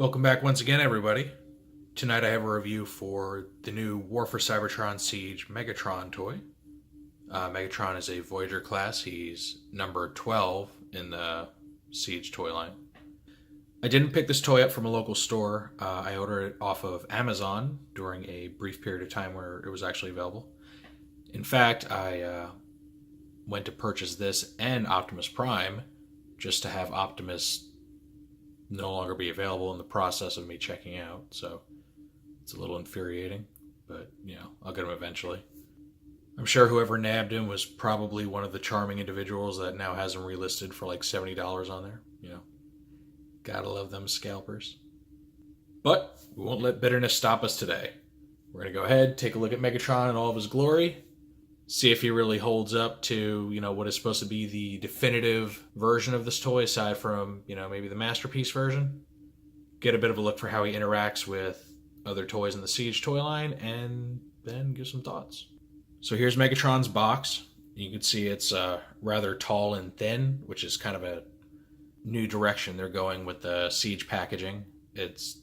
Welcome back once again, everybody. Tonight I have a review for the new War for Cybertron Siege Megatron toy. Megatron is a Voyager class. He's number 12 in the Siege toy line. I didn't pick this toy up from a local store. I ordered it off of Amazon during a brief period of time where it was actually available. In fact, I went to purchase this and Optimus Prime just to have Optimus no longer be available in the process of me checking out. So it's a little infuriating, but I'll get him eventually. I'm sure whoever nabbed him was probably one of the charming individuals that now has him relisted for like $70 on there. Gotta love them scalpers. But we won't let bitterness stop us today. We're gonna go ahead, take a look at Megatron in all of his glory, see if he really holds up to, what is supposed to be the definitive version of this toy, aside from, maybe the masterpiece version. Get a bit of a look for how he interacts with other toys in the Siege toy line, and then give some thoughts. So here's Megatron's box. You can see it's rather tall and thin, which is kind of a new direction they're going with the Siege packaging. It's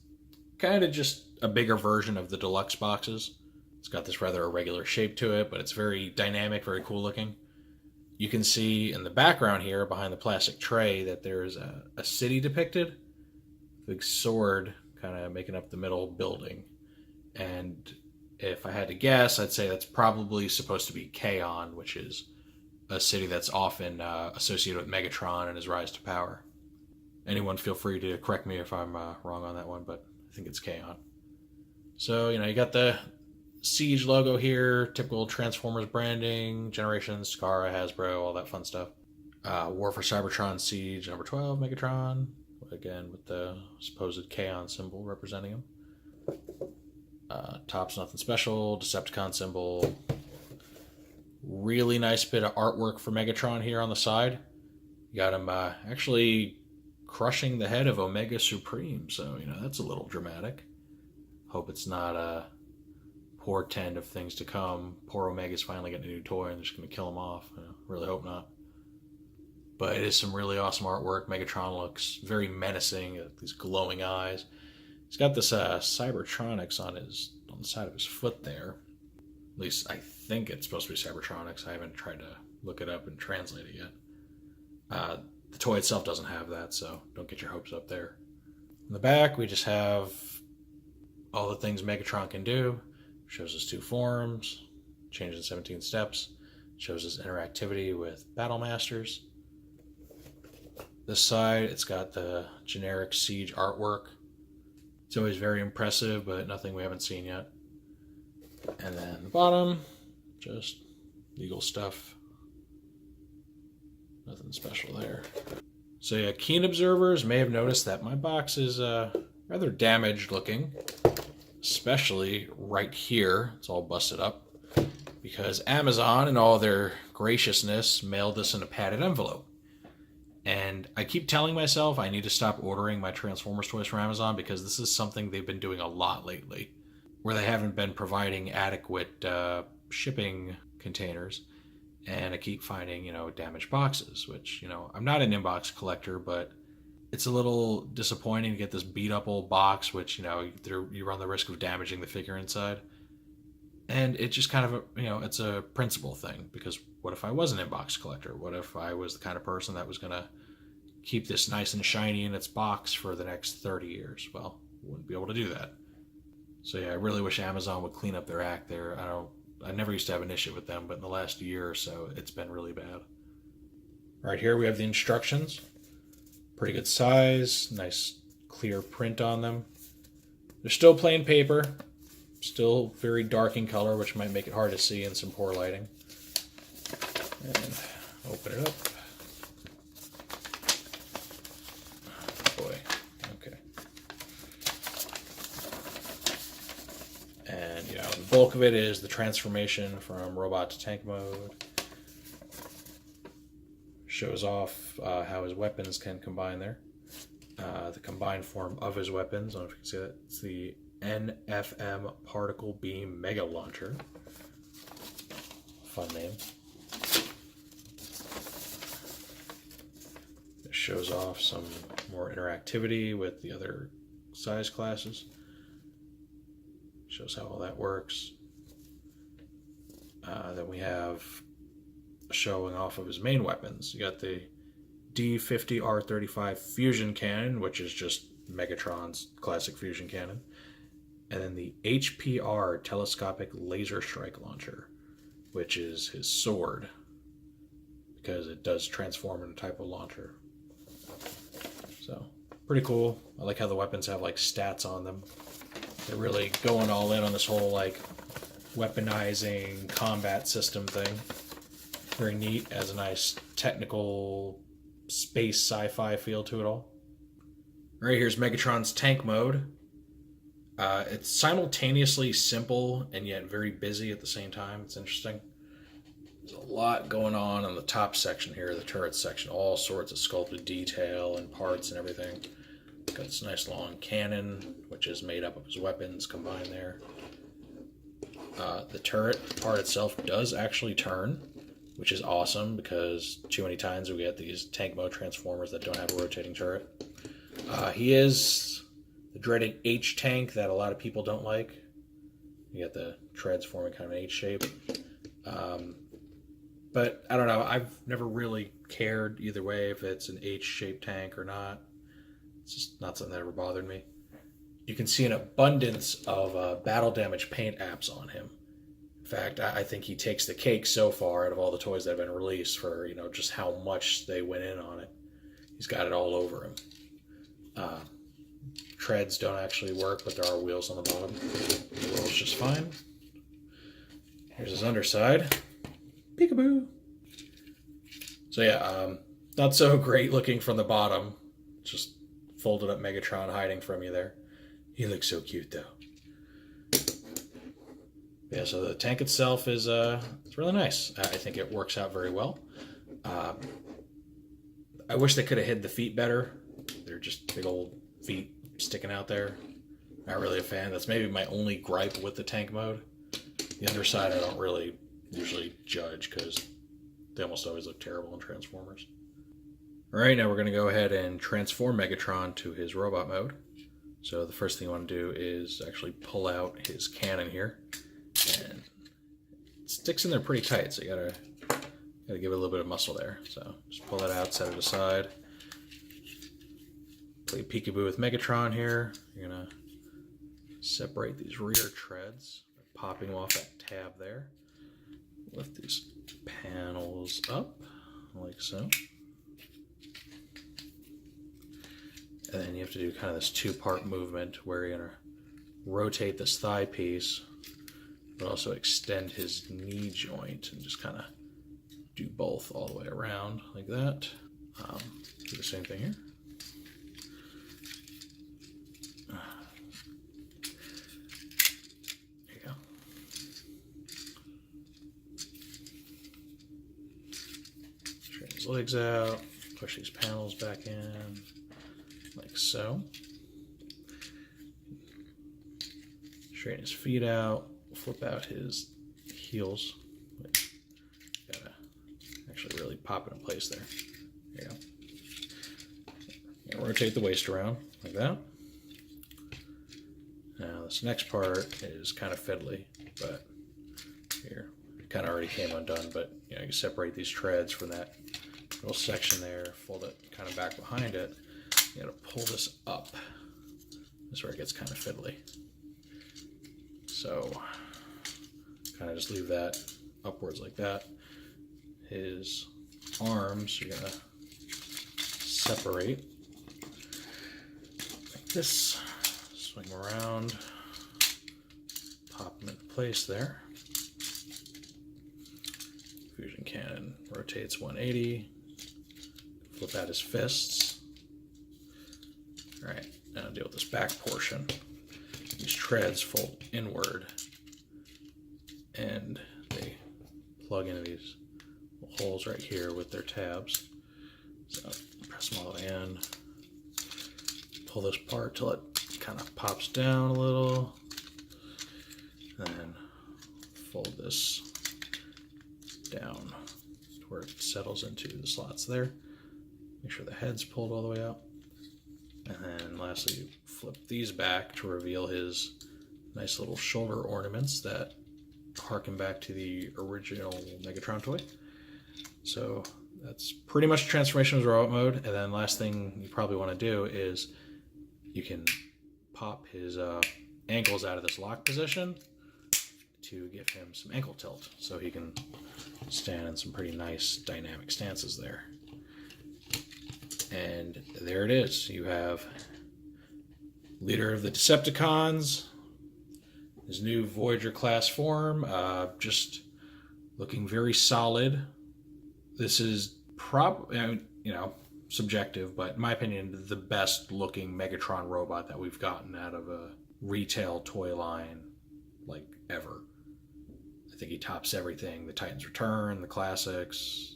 kind of just a bigger version of the deluxe boxes. It's got this rather irregular shape to it, but it's very dynamic, very cool looking. You can see in the background here, behind the plastic tray, that there's a city depicted. Big sword kind of making up the middle building. And if I had to guess, I'd say that's probably supposed to be Kaon, which is a city that's often associated with Megatron and his rise to power. Anyone feel free to correct me if I'm wrong on that one, but I think it's Kaon. So, you got the Siege logo here, typical Transformers branding, Generations, Takara, Hasbro, all that fun stuff. War for Cybertron Siege number 12, Megatron, again with the supposed Kaon symbol representing him. Top's nothing special, Decepticon symbol. Really nice bit of artwork for Megatron here on the side. You got him actually crushing the head of Omega Supreme, so that's a little dramatic. Hope it's not a portend of things to come. Poor Omega's finally getting a new toy and they're just going to kill him off. Really hope not. But it is some really awesome artwork. Megatron looks very menacing, these glowing eyes. He's got this Cybertronics on the side of his foot there. At least I think it's supposed to be Cybertronics. I haven't tried to look it up and translate it yet. The toy itself doesn't have that, so don't get your hopes up there. In the back, we just have all the things Megatron can do. Shows his two forms, changes in 17 steps, shows his interactivity with Battle Masters. This side, it's got the generic Siege artwork. It's always very impressive, but nothing we haven't seen yet. And then the bottom, just legal stuff. Nothing special there. So yeah, keen observers may have noticed that my box is rather damaged looking. Especially right here, it's all busted up, because Amazon, in all their graciousness, mailed this in a padded envelope. And I keep telling myself I need to stop ordering my Transformers toys from Amazon, because this is something they've been doing a lot lately, where they haven't been providing adequate shipping containers, and I keep finding, damaged boxes, which, I'm not an inbox collector, but it's a little disappointing to get this beat up old box, which, you run the risk of damaging the figure inside. And it just kind of, it's a principle thing, because what if I was an inbox collector? What if I was the kind of person that was going to keep this nice and shiny in its box for the next 30 years? Well, wouldn't be able to do that. So yeah, I really wish Amazon would clean up their act there. I never used to have an issue with them, but in the last year or so, it's been really bad. Right here we have the instructions. Pretty good size, nice clear print on them. They're still plain paper, still very dark in color, which might make it hard to see in some poor lighting. And open it up. Boy, okay. And the bulk of it is the transformation from robot to tank mode. Shows off how his weapons can combine there. The combined form of his weapons, I don't know if you can see that. It's the NFM Particle Beam Mega Launcher. Fun name. It shows off some more interactivity with the other size classes. Shows how all that works. Then we have showing off of his main weapons. You got the D50R35 fusion cannon, which is just Megatron's classic fusion cannon. And then the HPR telescopic laser strike launcher, which is his sword, because it does transform into a type of launcher. So, pretty cool. I like how the weapons have like stats on them. They're really going all in on this whole like weaponizing combat system thing. Very neat, has a nice technical space sci-fi feel to it all. Right, here's Megatron's tank mode. It's simultaneously simple and yet very busy at the same time. It's interesting. There's a lot going on the top section here, the turret section. All sorts of sculpted detail and parts and everything. Got this nice long cannon, which is made up of his weapons combined there. The turret part itself does actually turn, which is awesome because too many times we get these tank mode transformers that don't have a rotating turret. He is the dreaded H tank that a lot of people don't like. You get the treads forming kind of an H shape. But I don't know, I've never really cared either way if it's an H-shaped tank or not. It's just not something that ever bothered me. You can see an abundance of battle damage paint apps on him. In fact, I think he takes the cake so far out of all the toys that have been released for, you know, just how much they went in on it. He's got it all over him. Treads don't actually work, but there are wheels on the bottom. The wheel's just fine. Here's his underside. Peekaboo! So yeah, not so great looking from the bottom. Just folded up Megatron hiding from you there. He looks so cute though. Yeah, so the tank itself is it's really nice. I think it works out very well. I wish they could have hid the feet better. They're just big old feet sticking out there. Not really a fan. That's maybe my only gripe with the tank mode. The underside I don't really usually judge because they almost always look terrible in Transformers. Alright, now we're going to go ahead and transform Megatron to his robot mode. So the first thing you want to do is actually pull out his cannon here. And it sticks in there pretty tight, so you gotta give it a little bit of muscle there. So just pull that out, set it aside. Play peekaboo with Megatron here. You're gonna separate these rear treads by popping off that tab there. Lift these panels up like so. And then you have to do kind of this two-part movement where you're gonna rotate this thigh piece, but also extend his knee joint and just kind of do both all the way around like that. Do the same thing here. There you go. Straighten his legs out, push these panels back in, like so. Straighten his feet out, flip out his heels. Gotta actually really pop it in place there. There you go. Rotate the waist around like that. Now this next part is kind of fiddly, but here it kind of already came undone. But you know, you separate these treads from that little section there, fold it kind of back behind it. You gotta pull this up. This is where it gets kind of fiddly. So kind of just leave that upwards like that. His arms you're gonna separate like this. Swing them around, pop them into place there. Fusion cannon rotates 180. Flip out his fists. All right, now deal with this back portion. These treads fold inward and they plug into these holes right here with their tabs. So press them all the way in. Pull this part till it kind of pops down a little. And then fold this down to where it settles into the slots there. Make sure the head's pulled all the way out. And then lastly, you flip these back to reveal his nice little shoulder ornaments that harken back to the original Megatron toy. So that's pretty much transformation of robot mode. And then last thing you probably want to do is you can pop his ankles out of this lock position to give him some ankle tilt, so he can stand in some pretty nice dynamic stances there. And there it is. You have leader of the Decepticons, his new Voyager class form, just looking very solid. This is probably, subjective, but in my opinion, the best looking Megatron robot that we've gotten out of a retail toy line, like, ever. I think he tops everything. The Titans Return, the classics,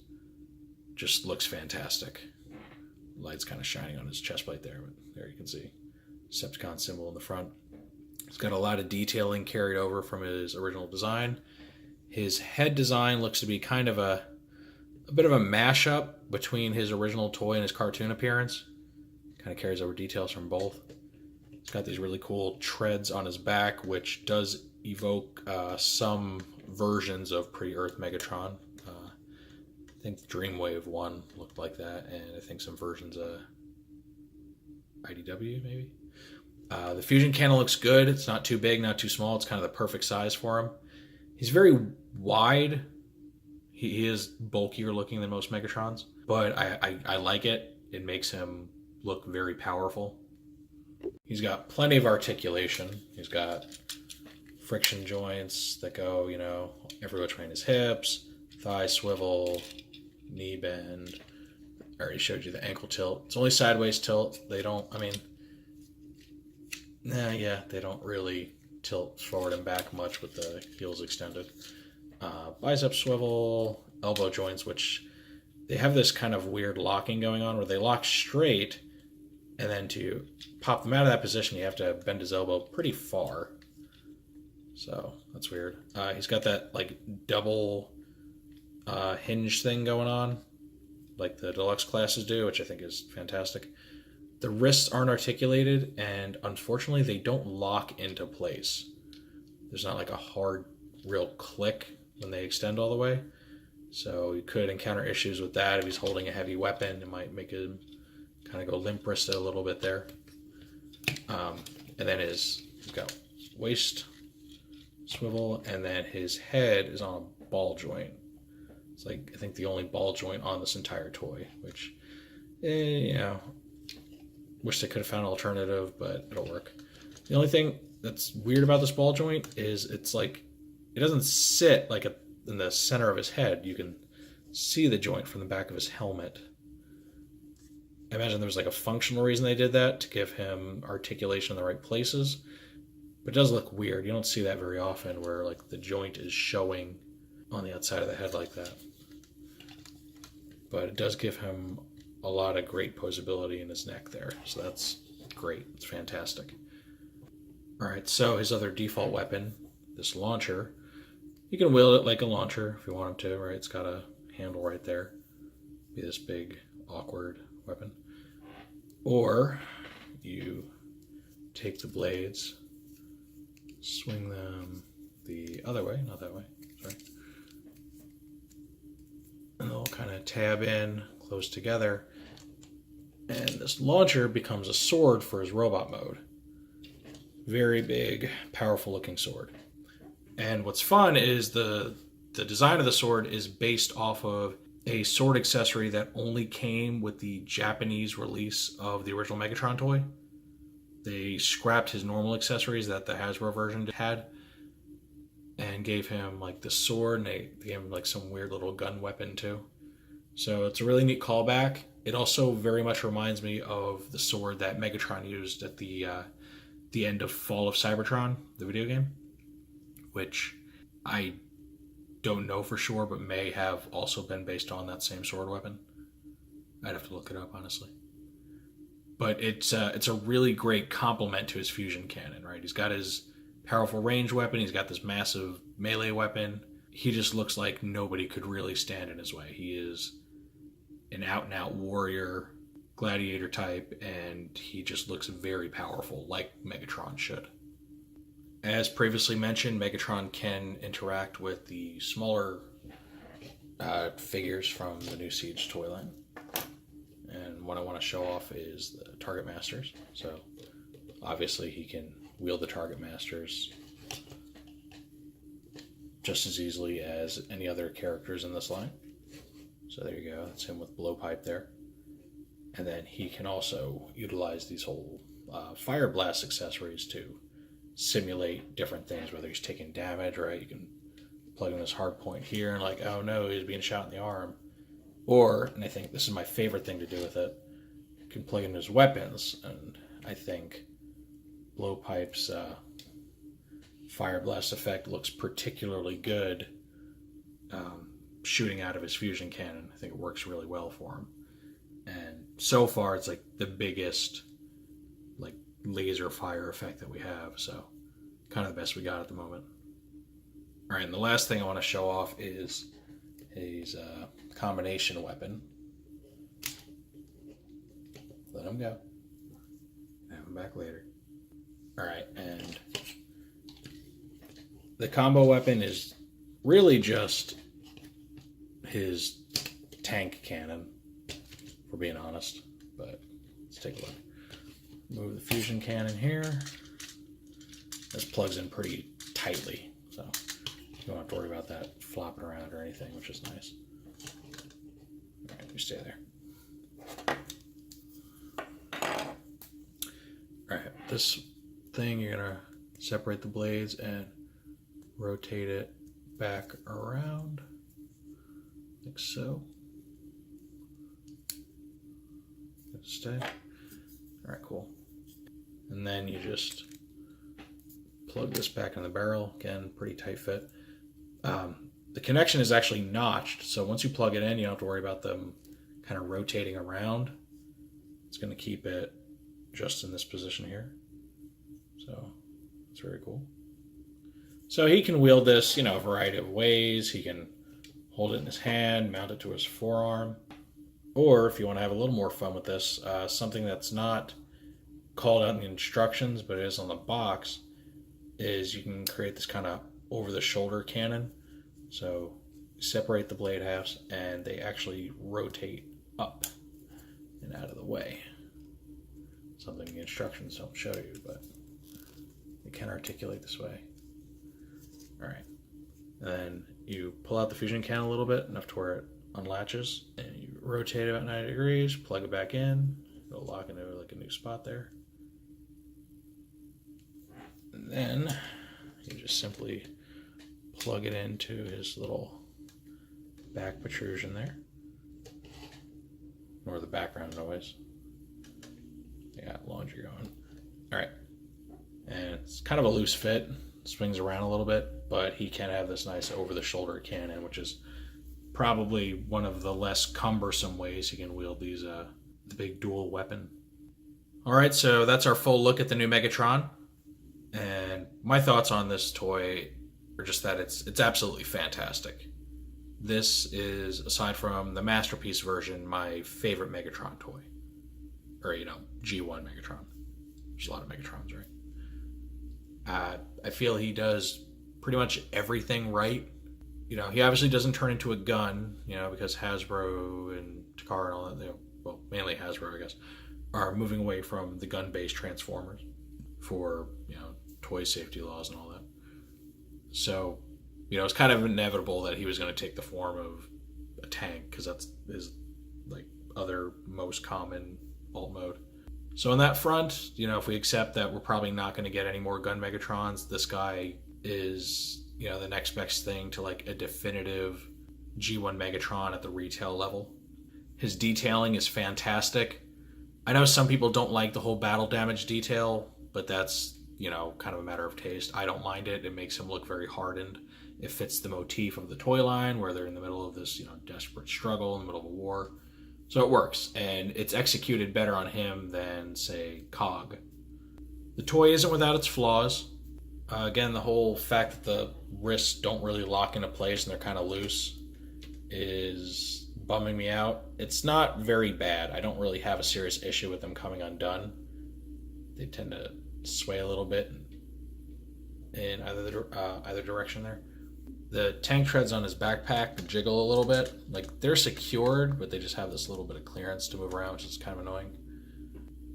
just looks fantastic. Light's kind of shining on his chest plate there, but there you can see Decepticon symbol in the front. He's got a lot of detailing carried over from his original design. His head design looks to be kind of a bit of a mashup between his original toy and his cartoon appearance. Kind of carries over details from both. He's got these really cool treads on his back, which does evoke some versions of pre-Earth Megatron. I think Dreamwave 1 looked like that, and I think some versions of IDW, maybe. The fusion cannon looks good. It's not too big, not too small. It's kind of the perfect size for him. He's very wide. He is bulkier looking than most Megatrons, but I like it. It makes him look very powerful. He's got plenty of articulation. He's got friction joints that go, everywhere between his hips, thigh swivel, knee bend. I already showed you the ankle tilt. It's only sideways tilt. They don't really tilt forward and back much with the heels extended. Bicep swivel, elbow joints, which they have this kind of weird locking going on where they lock straight, and then to pop them out of that position, you have to bend his elbow pretty far. So that's weird. He's got that double hinge thing going on, like the deluxe classes do, which I think is fantastic. The wrists aren't articulated, and unfortunately, they don't lock into place. There's not a hard, real click when they extend all the way. So you could encounter issues with that. If he's holding a heavy weapon, it might make him kind of go limp-wristed a little bit there. And then he's got waist swivel, and then his head is on a ball joint. It's I think the only ball joint on this entire toy, which, wish they could have found an alternative, but it'll work. The only thing that's weird about this ball joint is it's it doesn't sit in the center of his head. You can see the joint from the back of his helmet. I imagine there was a functional reason they did that, to give him articulation in the right places. But it does look weird. You don't see that very often, where the joint is showing on the outside of the head like that. But it does give him a lot of great posability in his neck there. So that's great. It's fantastic. Alright, so his other default weapon, this launcher, you can wield it like a launcher if you want him to, right? It's got a handle right there. Be this big, awkward weapon. Or you take the blades, swing them the other way, not that way, sorry. And they'll kind of tab in, close together. And this launcher becomes a sword for his robot mode. Very big, powerful looking sword. And what's fun is the design of the sword is based off of a sword accessory that only came with the Japanese release of the original Megatron toy. They scrapped his normal accessories that the Hasbro version had and gave him the sword, and they gave him some weird little gun weapon too. So it's a really neat callback. It also very much reminds me of the sword that Megatron used at the end of Fall of Cybertron, the video game, which I don't know for sure, but may have also been based on that same sword weapon. I'd have to look it up, honestly. But it's a really great complement to his fusion cannon, right? He's got his powerful range weapon. He's got this massive melee weapon. He just looks like nobody could really stand in his way. He is an out-and-out warrior, gladiator type, and he just looks very powerful, like Megatron should. As previously mentioned, Megatron can interact with the smaller figures from the new Siege toy line. And what I want to show off is the Target Masters. So obviously he can wield the Target Masters just as easily as any other characters in this line. So there you go, that's him with blowpipe there. And then he can also utilize these whole fire blast accessories to simulate different things, whether he's taking damage, right? You can plug in this hard point here and like, oh no, he's being shot in the arm. Or, and I think this is my favorite thing to do with it, you can plug in his weapons, and I think Blowpipe's fire blast effect looks particularly good shooting out of his fusion cannon. I think it works really well for him. And so far it's like the biggest like laser fire effect that we have, so kind of the best we got at the moment. Alright, and the last thing I want to show off is his combination weapon. Let him go. Have him back later. Alright, and the combo weapon is really just his tank cannon, if we're being honest, but let's take a look. Move the fusion cannon here. This plugs in pretty tightly, so you don't have to worry about that flopping around or anything, which is nice. Alright, we stay there. Alright, this thing, you're gonna separate the blades and rotate it back around, like so. Stay. Alright, cool. And then you just plug this back in the barrel. Again, pretty tight fit. The connection is actually notched, so once you plug it in, you don't have to worry about them kind of rotating around. It's going to keep it just in this position here. So it's very cool. So he can wield this, you know, a variety of ways. He can hold it in his hand, mount it to his forearm. Or if you want to have a little more fun with this, something that's not called out in the instructions, but it is on the box, is you can create this kind of over-the-shoulder cannon. So you separate the blade halves, and they actually rotate up and out of the way. Something the instructions don't show you, but they can articulate this way. Alright. And then you pull out the fusion cannon a little bit, enough to where it unlatches, and you rotate it about 90 degrees, plug it back in, it'll lock into like a new spot there. And then you just simply plug it into his little back protrusion there, or the background noise. Yeah, laundry going. Alright, and it's kind of a loose fit, swings around a little bit, but he can have this nice over-the-shoulder cannon, which is probably one of the less cumbersome ways he can wield these the big dual weapon. Alright, so that's our full look at the new Megatron. And my thoughts on this toy are just that it's absolutely fantastic. This is, aside from the Masterpiece version, my favorite Megatron toy. Or, you know, G1 Megatron. There's a lot of Megatrons, right? I feel he does pretty much everything right. You know, he obviously doesn't turn into a gun, you know, because Hasbro and Takara and all that, they, well, mainly Hasbro, I guess, are moving away from the gun-based Transformers for, you know, toy safety laws and all that. So, you know, it's kind of inevitable that he was going to take the form of a tank, because that's his, like, other most common alt mode. So on that front, you know, if we accept that we're probably not going to get any more gun Megatrons, this guy is, you know, the next best thing to like a definitive G1 Megatron at the retail level. His detailing is fantastic. I know some people don't like the whole battle damage detail, but that's, you know, kind of a matter of taste. I don't mind it. It makes him look very hardened. It fits the motif of the toy line where they're in the middle of this, you know, desperate struggle in the middle of a war. So it works, and it's executed better on him than, say, Cog. The toy isn't without its flaws. Again, the whole fact that the wrists don't really lock into place and they're kind of loose is bumming me out. It's not very bad. I don't really have a serious issue with them coming undone. They tend to sway a little bit in either direction there. The tank treads on his backpack jiggle a little bit. Like, they're secured, but they just have this little bit of clearance to move around, which is kind of annoying.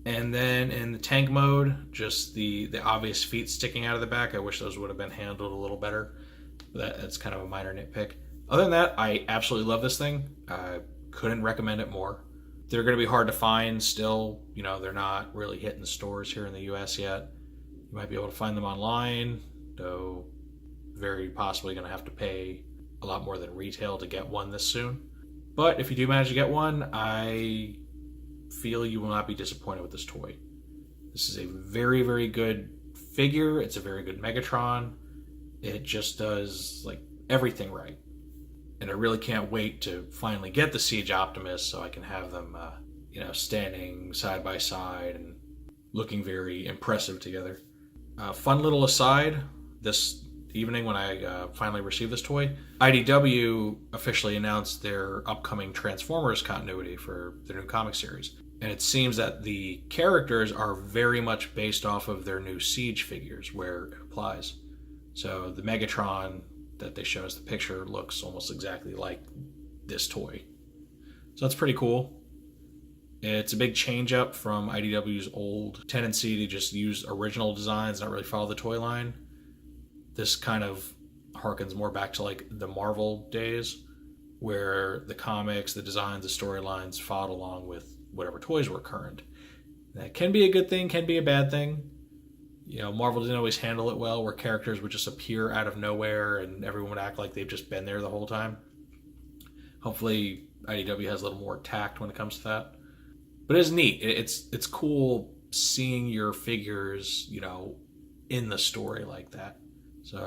And then in the tank mode, just the obvious feet sticking out of the back. I wish those would have been handled a little better. That's kind of a minor nitpick. Other than that, I absolutely love this thing. I couldn't recommend it more. They're going to be hard to find still. You know, they're not really hitting the stores here in the US yet. You might be able to find them online, though very possibly going to have to pay a lot more than retail to get one this soon. But if you do manage to get one, I feel you will not be disappointed with this toy. This is a very, very good figure. It's a very good Megatron. It just does like everything right. And I really can't wait to finally get the Siege Optimus so I can have them, standing side by side and looking very impressive together. Fun little aside, this evening when I finally received this toy, IDW officially announced their upcoming Transformers continuity for their new comic series. And it seems that the characters are very much based off of their new Siege figures where it applies. So the Megatron that they show us the picture looks almost exactly like this toy. So that's pretty cool. It's a big change up from IDW's old tendency to just use original designs, not really follow the toy line. This kind of harkens more back to like the Marvel days, where the comics, the designs, the storylines followed along with whatever toys were current. That can be a good thing, can be a bad thing. You know, Marvel didn't always handle it well, where characters would just appear out of nowhere and everyone would act like they've just been there the whole time. Hopefully IDW has a little more tact when it comes to that. But it's neat. It's cool seeing your figures, in the story like that. So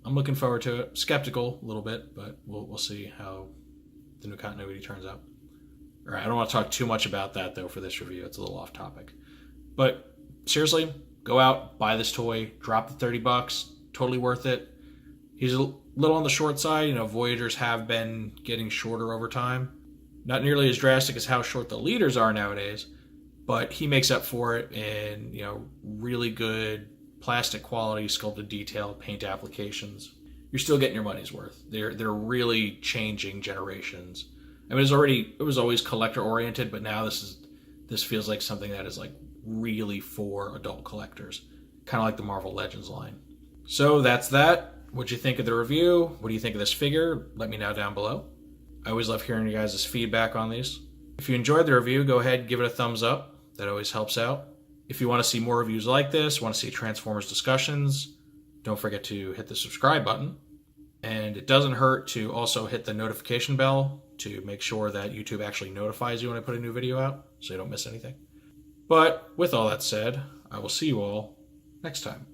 I'm looking forward to it. Skeptical a little bit, but we'll see how the new continuity turns out. All right, I don't want to talk too much about that though for this review. It's a little off topic. But seriously, go out, buy this toy, drop the $30, totally worth it. He's a little on the short side. Voyagers have been getting shorter over time. Not nearly as drastic as how short the leaders are nowadays, but he makes up for it in, really good plastic quality, sculpted detail, paint applications. You're still getting your money's worth. They're really changing generations. I mean, it was always collector oriented, but now this feels like something that is like really for adult collectors, kind of like the Marvel Legends line. So that's that. What'd you think of the review? What do you think of this figure? Let me know down below. I always love hearing you guys' feedback on these. If you enjoyed the review, go ahead and give it a thumbs up. That always helps out. If you want to see more reviews like this, want to see Transformers discussions, don't forget to hit the subscribe button. And it doesn't hurt to also hit the notification bell to make sure that YouTube actually notifies you when I put a new video out, so you don't miss anything. But with all that said, I will see you all next time.